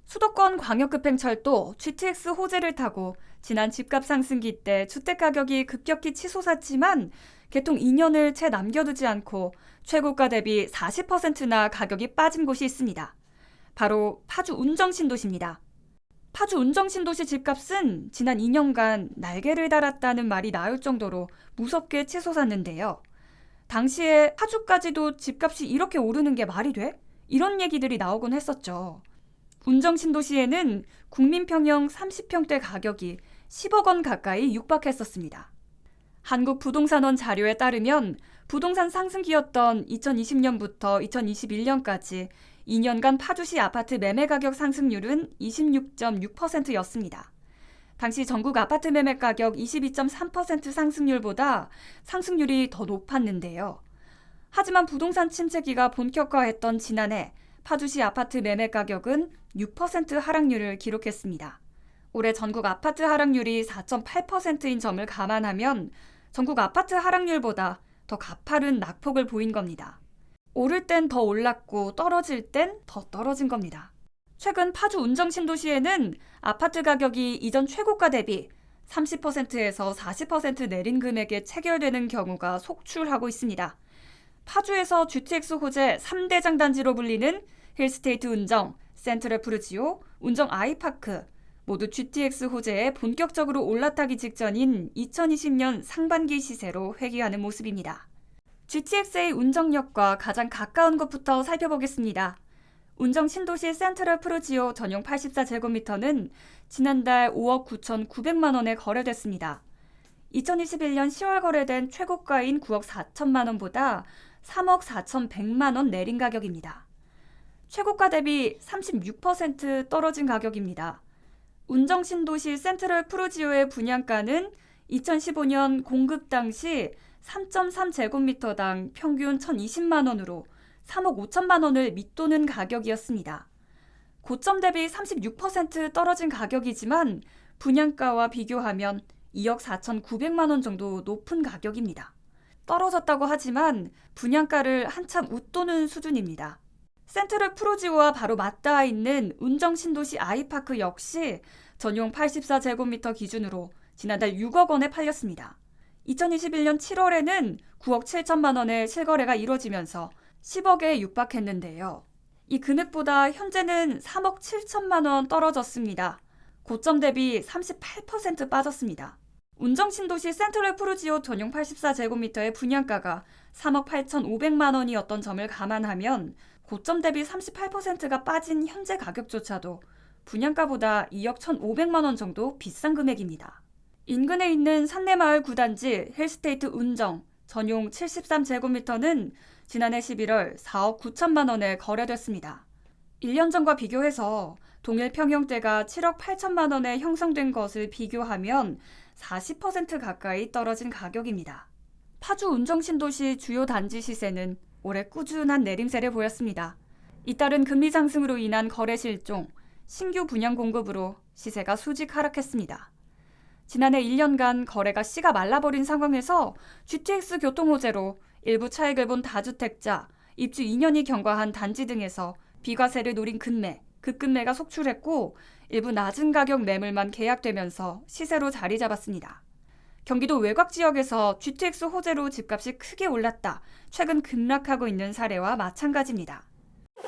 수도권 광역급행철도 GTX 호재를 타고 지난 집값 상승기 때 주택가격이 급격히 치솟았지만 개통 2년을 채 남겨두지 않고 최고가 대비 40%나 가격이 빠진 곳이 있습니다. 바로 파주 운정신도시입니다. 파주 운정신도시 집값은 지난 2년간 날개를 달았다는 말이 나올 정도로 무섭게 치솟았는데요. 당시에 파주까지도 집값이 이렇게 오르는 게 말이 돼? 이런 얘기들이 나오곤 했었죠. 운정신도시에는 국민평형 30평대 가격이 10억 원 가까이 육박했었습니다. 한국부동산원 자료에 따르면 부동산 상승기였던 2020년부터 2021년까지 2년간 파주시 아파트 매매 가격 상승률은 26.6%였습니다. 당시 전국 아파트 매매 가격 22.3% 상승률보다 상승률이 더 높았는데요. 하지만 부동산 침체기가 본격화했던 지난해 파주시 아파트 매매 가격은 6% 하락률을 기록했습니다. 올해 전국 아파트 하락률이 4.8%인 점을 감안하면 전국 아파트 하락률보다 더 가파른 낙폭을 보인 겁니다. 오를 땐 더 올랐고 떨어질 땐 더 떨어진 겁니다. 최근 파주 운정신도시에는 아파트 가격이 이전 최고가 대비 30%에서 40% 내린 금액에 체결되는 경우가 속출하고 있습니다. 파주에서 GTX 호재 3대장 단지로 불리는 힐스테이트 운정, 센트럴 푸르지오, 운정 아이파크 모두 GTX 호재에 본격적으로 올라타기 직전인 2020년 상반기 시세로 회귀하는 모습입니다. GTX의 운정역과 가장 가까운 곳부터 살펴보겠습니다. 운정 신도시 센트럴 푸르지오 전용 84제곱미터는 지난달 5억 9,900만 원에 거래됐습니다. 2021년 10월 거래된 최고가인 9억 4천만 원보다 3억 4,100만 원 내린 가격입니다. 최고가 대비 36% 떨어진 가격입니다. 운정 신도시 센트럴 푸르지오의 분양가는 2015년 공급 당시 3.3제곱미터당 평균 1,020만 원으로 3억 5천만 원을 밑도는 가격이었습니다. 고점 대비 36% 떨어진 가격이지만 분양가와 비교하면 2억 4,900만 원 정도 높은 가격입니다. 떨어졌다고 하지만 분양가를 한참 웃도는 수준입니다. 센트럴 푸르지오와 바로 맞닿아 있는 운정 신도시 아이파크 역시 전용 84제곱미터 기준으로 지난달 6억 원에 팔렸습니다. 2021년 7월에는 9억 7천만 원의 실거래가 이뤄지면서 10억에 육박했는데요. 이 금액보다 현재는 3억 7천만 원 떨어졌습니다. 고점 대비 38% 빠졌습니다. 운정 신도시 센트럴 푸르지오 전용 84제곱미터의 분양가가 3억 8,500만 원이었던 점을 감안하면 고점 대비 38%가 빠진 현재 가격조차도 분양가보다 2억 1,500만 원 정도 비싼 금액입니다. 인근에 있는 산내마을 구단지 힐스테이트 운정 전용 73제곱미터는 지난해 11월 4억 9천만 원에 거래됐습니다. 1년 전과 비교해서 동일 평형대가 7억 8천만 원에 형성된 것을 비교하면 40% 가까이 떨어진 가격입니다. 파주 운정신도시 주요 단지 시세는 올해 꾸준한 내림세를 보였습니다. 잇따른 금리 상승으로 인한 거래 실종, 신규 분양 공급으로 시세가 수직 하락했습니다. 지난해 1년간 거래가 씨가 말라버린 상황에서 GTX 교통호재로 일부 차익을 본 다주택자, 입주 2년이 경과한 단지 등에서 비과세를 노린 급금매가 속출했고 일부 낮은 가격 매물만 계약되면서 시세로 자리 잡았습니다. 경기도 외곽 지역에서 GTX 호재로 집값이 크게 올랐다. 최근 급락하고 있는 사례와 마찬가지입니다.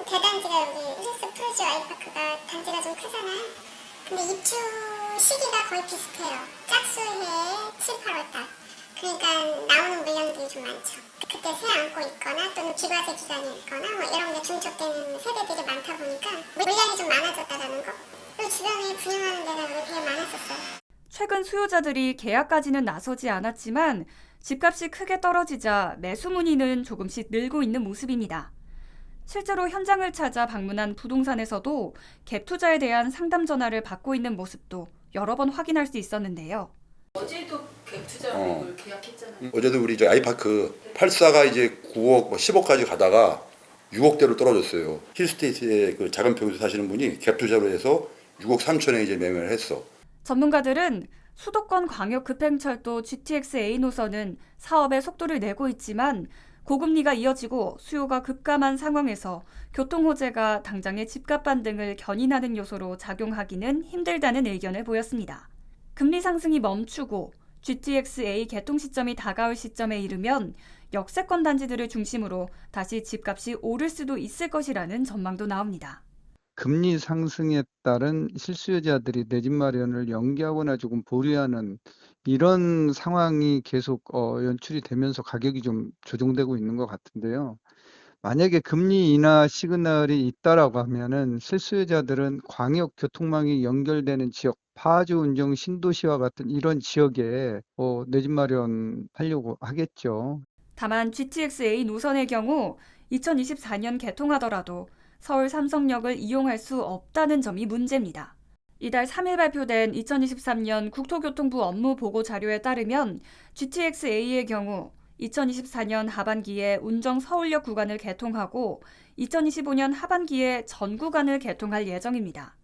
대단지가 여기 힐스 푸르지오 아이파크가 단지가 좀 크잖아. 근데 입주 시기가 거의 비슷해요. 짝수해 7, 8월달. 그러니까 나오는 물량들이 좀 많죠. 그때 새 안고 있거나 또는 비과세 기간이 있거나 이런 게 중첩되는 세대들이 많다 보니까 물량이 좀 많아졌다는 거. 그리고 주변에 분양하는 데가 되게 많았었어요. 최근 수요자들이 계약까지는 나서지 않았지만 집값이 크게 떨어지자 매수 문의는 조금씩 늘고 있는 모습입니다. 실제로 현장을 찾아 방문한 부동산에서도 갭 투자에 대한 상담 전화를 받고 있는 모습도 여러 번 확인할 수 있었는데요. 어제도 갭 투자를 계약했잖아요. 어제도 우리 아이파크 84가 이제 9억, 10억까지 가다가 6억대로 떨어졌어요. 힐스테이트의 그 작은 평수 사시는 분이 갭 투자로 해서 6억 3천에 이제 매매를 했어. 전문가들은 수도권 광역급행철도 GTX A 노선은 사업에 속도를 내고 있지만 고금리가 이어지고 수요가 급감한 상황에서 교통호재가 당장의 집값 반등을 견인하는 요소로 작용하기는 힘들다는 의견을 보였습니다. 금리 상승이 멈추고 GTX-A 개통 시점이 다가올 시점에 이르면 역세권 단지들을 중심으로 다시 집값이 오를 수도 있을 것이라는 전망도 나옵니다. 금리 상승에 따른 실수요자들이 내 집 마련을 연기하거나 조금 보류하는 이런 상황이 계속 연출이 되면서 가격이 좀 조정되고 있는 것 같은데요. 만약에 금리 인하 시그널이 있다라고 하면은 실수요자들은 광역 교통망이 연결되는 지역, 파주, 운정, 신도시와 같은 이런 지역에 내 집 마련하려고 하겠죠. 다만 GTX-A 노선의 경우 2024년 개통하더라도 서울 삼성역을 이용할 수 없다는 점이 문제입니다. 이달 3일 발표된 2023년 국토교통부 업무 보고 자료에 따르면 GTX-A의 경우 2024년 하반기에 운정 서울역 구간을 개통하고 2025년 하반기에 전 구간을 개통할 예정입니다.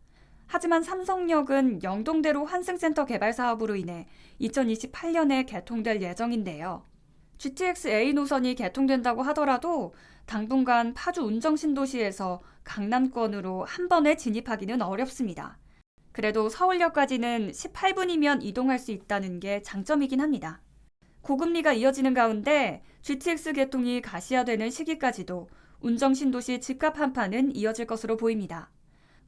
하지만 삼성역은 영동대로 환승센터 개발 사업으로 인해 2028년에 개통될 예정인데요. GTX-A 노선이 개통된다고 하더라도 당분간 파주 운정 신도시에서 강남권으로 한 번에 진입하기는 어렵습니다. 그래도 서울역까지는 18분이면 이동할 수 있다는 게 장점이긴 합니다. 고금리가 이어지는 가운데 GTX 개통이 가시화되는 시기까지도 운정 신도시 집값 한파는 이어질 것으로 보입니다.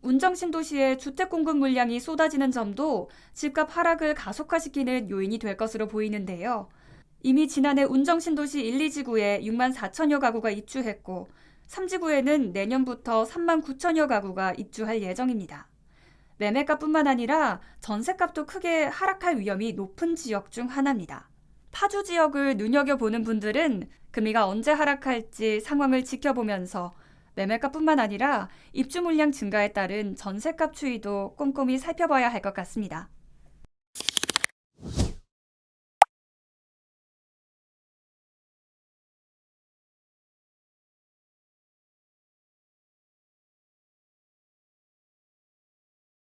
운정 신도시의 주택 공급 물량이 쏟아지는 점도 집값 하락을 가속화시키는 요인이 될 것으로 보이는데요. 이미 지난해 운정 신도시 1, 2지구에 6만 4천여 가구가 입주했고 3지구에는 내년부터 3만 9천여 가구가 입주할 예정입니다. 매매가뿐만 아니라 전셋값도 크게 하락할 위험이 높은 지역 중 하나입니다. 파주 지역을 눈여겨보는 분들은 금리가 언제 하락할지 상황을 지켜보면서 매매가뿐만 아니라 입주 물량 증가에 따른 전셋값 추이도 꼼꼼히 살펴봐야 할 것 같습니다.